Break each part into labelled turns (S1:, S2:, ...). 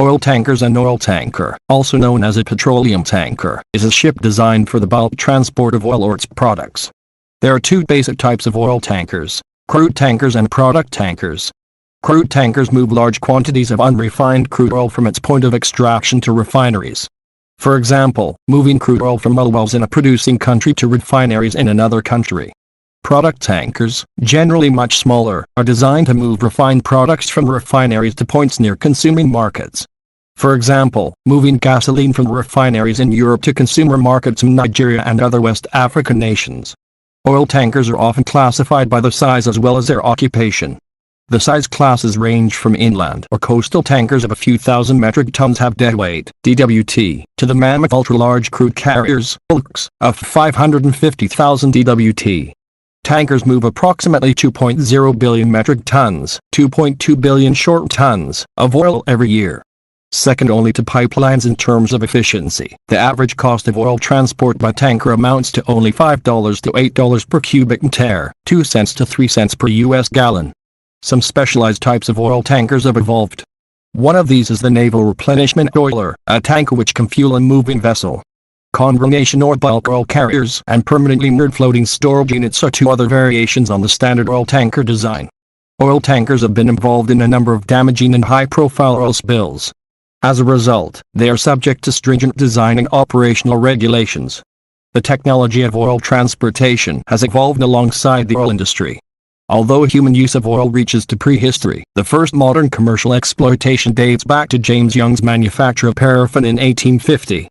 S1: Oil tankers. An oil tanker, also known as a petroleum tanker, is a ship designed for the bulk transport of oil or its products. There are two basic types of oil tankers: crude tankers and product tankers. Crude tankers move large quantities of unrefined crude oil from its point of extraction to refineries. For example, moving crude oil from oil wells in a producing country to refineries in another country. Product tankers, generally much smaller, are designed to move refined products from refineries to points near consuming markets. For example, moving gasoline from refineries in Europe to consumer markets in Nigeria and other West African nations. Oil tankers are often classified by their size as well as their occupation. The size classes range from inland or coastal tankers of a few thousand metric tons have deadweight (DWT) to the mammoth ultra-large crude carriers (ULCs) of 550,000 DWT. Tankers move approximately 2.0 billion metric tons, 2.2 billion short tons, of oil every year. Second only to pipelines in terms of efficiency, the average cost of oil transport by tanker amounts to only $5 to $8 per cubic meter, 2 cents to 3 cents per U.S. gallon. Some specialized types of oil tankers have evolved. One of these is the Naval Replenishment Oiler, a tanker which can fuel a moving vessel. Combination or bulk oil carriers and permanently moored floating storage units are two other variations on the standard oil tanker design. Oil tankers have been involved in a number of damaging and high-profile oil spills. As a result, they are subject to stringent design and operational regulations. The technology of oil transportation has evolved alongside the oil industry. Although human use of oil reaches to prehistory, the first modern commercial exploitation dates back to James Young's manufacture of paraffin in 1850.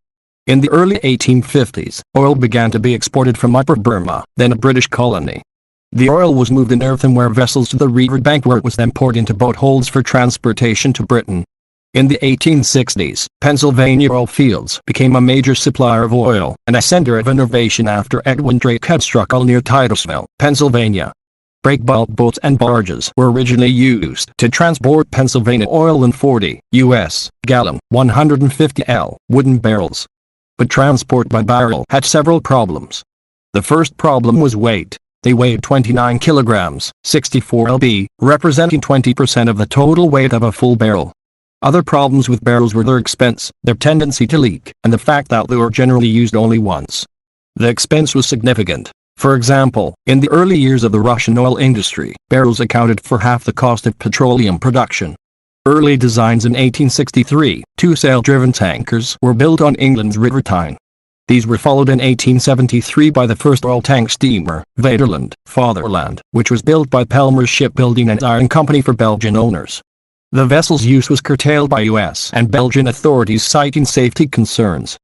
S1: In the early 1850s, oil began to be exported from Upper Burma, then a British colony. The oil was moved in earthenware vessels to the riverbank where it was then poured into boat holds for transportation to Britain. In the 1860s, Pennsylvania oil fields became a major supplier of oil and a center of innovation after Edwin Drake had struck oil near Titusville, Pennsylvania. Breakbulk boats and barges were originally used to transport Pennsylvania oil in 40 U.S. gallon 150L wooden barrels. But transport by barrel had several problems. The first problem was weight. They weighed 29 kilograms, 64 lb, representing 20% of the total weight of a full barrel. Other problems with barrels were their expense, their tendency to leak, and the fact that they were generally used only once. The expense was significant. For example, in the early years of the Russian oil industry, barrels accounted for half the cost of petroleum production. Early designs in 1863, two sail-driven tankers were built on England's River Tyne. These were followed in 1873 by the first oil tank steamer, Vaterland, Fatherland, which was built by Pelmer's Shipbuilding and Iron Company for Belgian owners. The vessel's use was curtailed by U.S. and Belgian authorities citing safety concerns.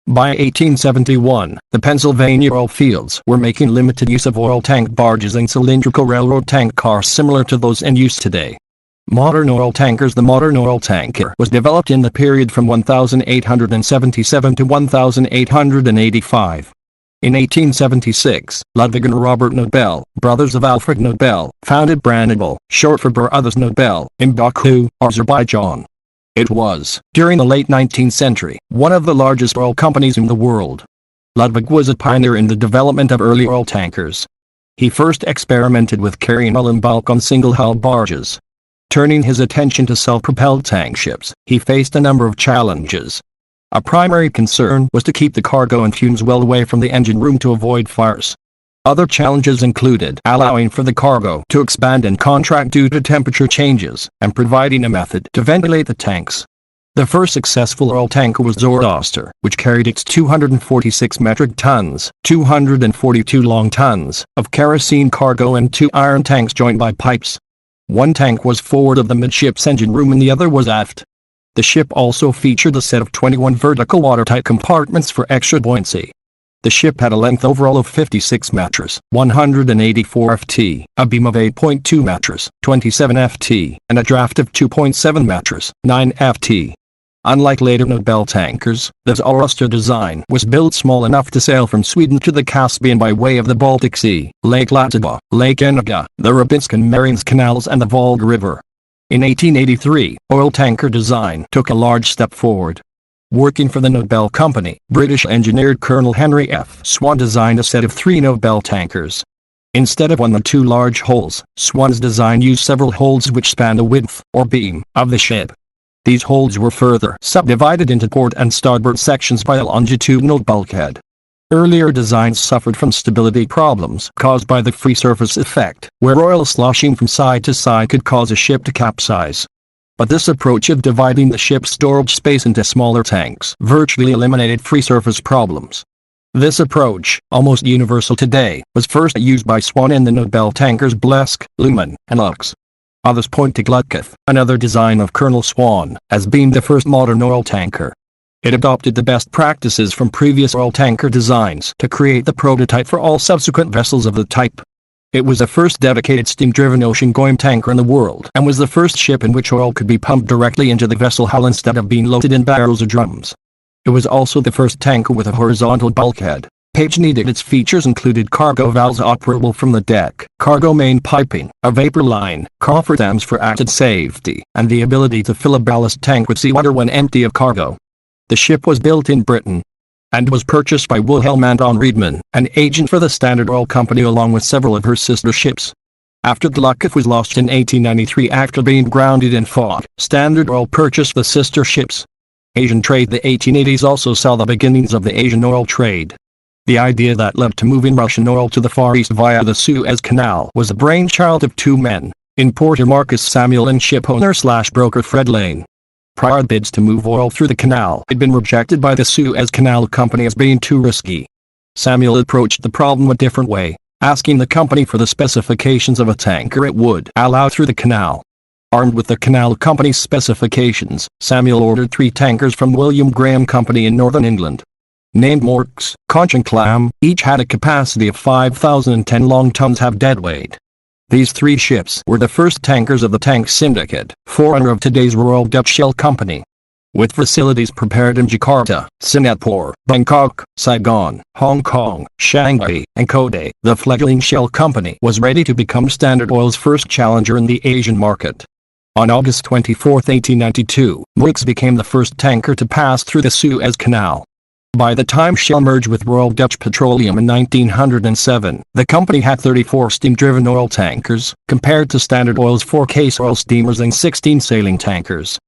S1: By 1871, the Pennsylvania oil fields were making limited use of oil tank barges and cylindrical railroad tank cars similar to those in use today. Modern oil tankers. The modern oil tanker was developed in the period from 1877 to 1885. In 1876, Ludwig and Robert Nobel, brothers of Alfred Nobel, founded Branable, short for Brothers Nobel, in Baku, Azerbaijan. It was, during the late 19th century, one of the largest oil companies in the world. Ludwig was a pioneer in the development of early oil tankers. He first experimented with carrying oil in bulk on single-hull barges. Turning his attention to self-propelled tank ships, he faced a number of challenges. A primary concern was to keep the cargo and fumes well away from the engine room to avoid fires. Other challenges included allowing for the cargo to expand and contract due to temperature changes, and providing a method to ventilate the tanks. The first successful oil tanker was Zoroaster, which carried its 246 metric tons, 242 long tons, of kerosene cargo and two iron tanks joined by pipes. One tank was forward of the midship's engine room and the other was aft. The ship also featured a set of 21 vertical watertight compartments for extra buoyancy. The ship had a length overall of 56 meters, 184 ft, a beam of 8.2 meters, 27 ft, and a draft of 2.7 meters, 9 ft. Unlike later Nobel tankers, the Zoroaster design was built small enough to sail from Sweden to the Caspian by way of the Baltic Sea, Lake Lataba, Lake Eniga, the Rybinsk and Mariinsk canals and the Volga River. In 1883, oil tanker design took a large step forward. Working for the Nobel Company, British engineer Colonel Henry F. Swan designed a set of 3 Nobel tankers. Instead of one or two large holes, Swan's design used several holes which spanned the width, or beam, of the ship. These holds were further subdivided into port and starboard sections by a longitudinal bulkhead. Earlier designs suffered from stability problems caused by the free surface effect, where oil sloshing from side to side could cause a ship to capsize. But this approach of dividing the ship's storage space into smaller tanks virtually eliminated free surface problems. This approach, almost universal today, was first used by Swan in the Nobel tankers Blesk, Lumen, and Lux. Others point to Glutkith, another design of Colonel Swan, as being the first modern oil tanker. It adopted the best practices from previous oil tanker designs to create the prototype for all subsequent vessels of the type. It was the first dedicated steam-driven ocean-going tanker in the world and was the first ship in which oil could be pumped directly into the vessel hull instead of being loaded in barrels or drums. It was also the first tanker with a horizontal bulkhead. Page needed. Its features included cargo valves operable from the deck, cargo main piping, a vapor line, cofferdams for added safety, and the ability to fill a ballast tank with seawater when empty of cargo. The ship was built in Britain and was purchased by Wilhelm Anton Riedmann, an agent for the Standard Oil Company, along with several of her sister ships. After Glutkith was lost in 1893 after being grounded and fought, Standard Oil purchased the sister ships. Asian trade. The 1880s also saw the beginnings of the Asian oil trade. The idea that led to moving Russian oil to the Far East via the Suez Canal was the brainchild of two men, importer Marcus Samuel and shipowner/broker Fred Lane. Prior bids to move oil through the canal had been rejected by the Suez Canal Company as being too risky. Samuel approached the problem a different way, asking the company for the specifications of a tanker it would allow through the canal. Armed with the Canal Company's specifications, Samuel ordered 3 tankers from William Graham Company in northern England. Named Morks, Conch and Clam, each had a capacity of 5,010 long tons have deadweight. These 3 ships were the first tankers of the Tank Syndicate, forerunner of today's Royal Dutch Shell Company. With facilities prepared in Jakarta, Singapore, Bangkok, Saigon, Hong Kong, Shanghai, and Kobe, the fledgling Shell Company was ready to become Standard Oil's first challenger in the Asian market. On August 24, 1892, Morks became the first tanker to pass through the Suez Canal. By the time Shell merged with Royal Dutch Petroleum in 1907, the company had 34 steam-driven oil tankers, compared to Standard Oil's 4 case oil steamers and 16 sailing tankers.